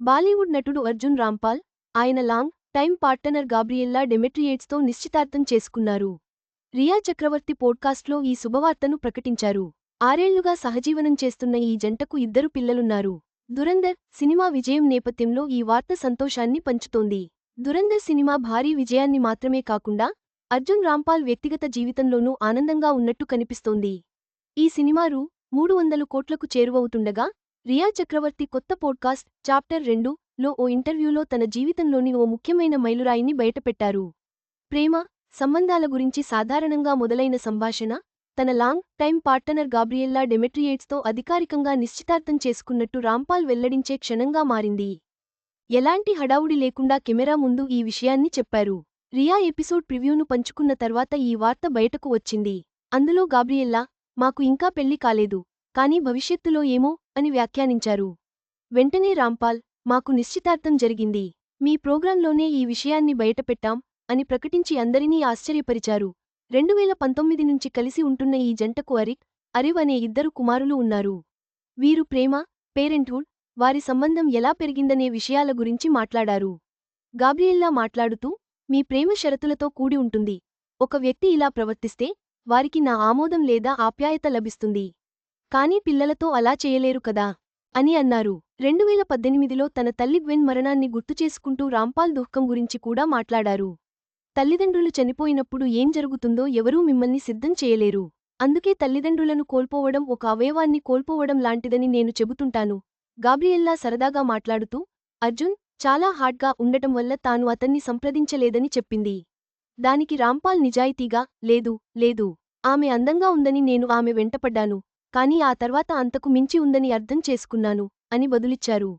బాలీవుడ్ నటుడు అర్జున్ రాంపాల్, ఆయన long time partner గాబ్రియేల్లా డెమెట్రియేట్స్తో నిశ్చితార్థం చేసుకున్నారు. రియా చక్రవర్తి పోడ్కాస్ట్లో ఈ శుభవార్తను ప్రకటించారు. 6 ఏళ్లుగా సహజీవనం చేస్తున్న ఈ జంటకు 2 పిల్లలున్నారు. దురంధర్ సినిమా విజయం నేపథ్యంలో ఈ వార్త సంతోషాన్ని పంచుతోంది. దురంధర్ సినిమా భారీ విజయాన్ని మాత్రమే కాకుండా అర్జున్ రాంపాల్ వ్యక్తిగత జీవితంలోనూ ఆనందంగా ఉన్నట్టు కనిపిస్తోంది. ఈ సినిమా రూ. 300 కోట్లకు చేరువవుతుండగా, రియా చక్రవర్తి కొత్త పోడ్కాస్ట్ చాప్టర్ 2లో ఓ ఇంటర్వ్యూలో తన జీవితంలోని ఓ ముఖ్యమైన మైలురాయిని బయటపెట్టారు. ప్రేమ, సంబంధాల గురించి సాధారణంగా మొదలైన సంభాషణ, తన లాంగ్ టైమ్ పార్ట్నర్ గాబ్రియేల్లా డెమెట్రియేట్స్తో అధికారికంగా నిశ్చితార్థం చేసుకున్నట్టు రాంపాల్ వెల్లడించే క్షణంగా మారింది. ఎలాంటి హడావుడి లేకుండా కెమెరా ముందు ఈ విషయాన్ని చెప్పారు. రియా ఎపిసోడ్ ప్రివ్యూను పంచుకున్న తర్వాత ఈ వార్త బయటకు వచ్చింది. అందులో గాబ్రియేల్లా, మాకు ఇంకా పెళ్లి కాలేదు, కానీ భవిష్యత్తులో ఏమో అని వ్యాఖ్యానించారు. వెంటనే రాంపాల్, మాకు నిశ్చితార్థం జరిగింది. మీ ప్రోగ్రాంలోనే ఈ విషయాన్ని బయటపెట్టాం అని ప్రకటించి అందరినీ ఆశ్చర్యపరిచారు. 2019 నుంచి కలిసి ఉంటున్న ఈ జంటకు అరివ్ అనే 2 కుమారులు ఉన్నారు. వీరు ప్రేమ, పేరెంట్హుడ్, వారి సంబంధం ఎలా పెరిగిందనే విషయాల గురించి మాట్లాడారు. గాబ్రియేల్లా మాట్లాడుతూ, మీ ప్రేమ షరతులతో కూడి ఉంటుంది. ఒక వ్యక్తి ఇలా ప్రవర్తిస్తే వారికి నా ఆమోదం లేదా ఆప్యాయత లభిస్తుంది. కానీ పిల్లలతో అలా చేయలేరు కదా అని అన్నారు. 2018లో తన తల్లి గ్వెన్ మరణాన్ని గుర్తుచేసుకుంటూ రాంపాల్ దుఃఖం గురించి కూడా మాట్లాడారు. తల్లిదండ్రులు చనిపోయినప్పుడు ఏం జరుగుతుందో ఎవరూ మిమ్మల్ని సిద్ధం చేయలేరు. అందుకే తల్లిదండ్రులను కోల్పోవడం ఒక అవయవాన్ని కోల్పోవడం లాంటిదని నేను చెబుతుంటాను. గాబ్రియేల్లా సరదాగా మాట్లాడుతూ, అర్జున్ చాలా హాట్గా ఉండటం వల్ల తాను అతన్ని సంప్రదించలేదని చెప్పింది. దానికి రాంపాల్ నిజాయితీగా, లేదు, ఆమె అందంగా ఉందని నేను ఆమె వెంటపడ్డాను, కానీ ఆ తర్వాత అంతకు మించి ఉందని అర్థం చేసుకున్నాను అని బదులిచ్చారు.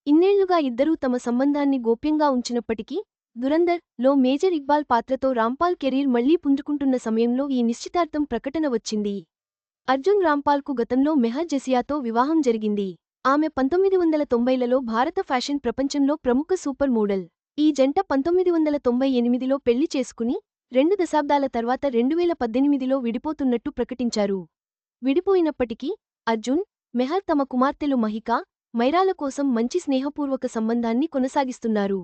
ఇన్నేళ్లుగా ఇద్దరూ తమ సంబంధాన్ని గోప్యంగా ఉంచినప్పటికీ, దురంధర్లో మేజర్ ఇక్బాల్ పాత్రతో రాంపాల్ కెరీర్ మళ్లీ పుంజుకుంటున్న సమయంలో ఈ నిశ్చితార్థం ప్రకటన వచ్చింది. అర్జున్ రాంపాల్కు గతంలో మెహర్ జెసియాతో వివాహం జరిగింది. ఆమె 1990లలో భారత ఫ్యాషన్ ప్రపంచంలో ప్రముఖ సూపర్ మోడల్. ఈ జంట 1998లో పెళ్లి చేసుకుని 2 దశాబ్దాల తర్వాత 2018లో విడిపోతున్నట్టు ప్రకటించారు. విడిపోయినప్పటికీ అర్జున్, మెహర్ తమ కుమార్తెలు మహికా, మైరాల కోసం మంచి స్నేహపూర్వక సంబంధాన్ని కొనసాగిస్తున్నారు.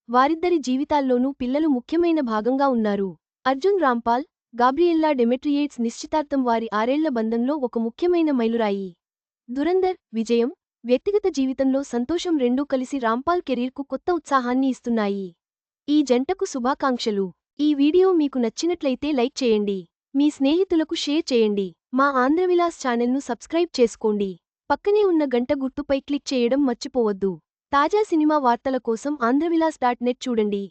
వారిద్దరి జీవితాల్లోనూ పిల్లలు ముఖ్యమైన భాగంగా ఉన్నారు. అర్జున్ రాంపాల్, గాబ్రియేల్లా డెమెట్రియేట్స్ నిశ్చితార్థం వారి 6 ఏళ్ల బంధంలో ఒక ముఖ్యమైన మైలురాయి. దురంధర్ విజయం, వ్యక్తిగత జీవితంలో సంతోషం రెండూ కలిసి రాంపాల్ కెరీర్కు కొత్త ఉత్సాహాన్ని ఇస్తున్నాయి. ఈ జంటకు శుభాకాంక్షలు. ఈ వీడియో మీకు నచ్చినట్లయితే లైక్ చేయండి. మీ స్నేహితులకు షేర్ చేయండి. మా ఆంధ్రవిలాస్ ఛానల్ను సబ్స్క్రైబ్ చేసుకోండి. పక్కనే ఉన్న గంట గుర్తుపై క్లిక్ చేయడం మర్చిపోవద్దు. తాజా సినిమా వార్తల కోసం ఆంధ్రవిలాస్.net చూడండి.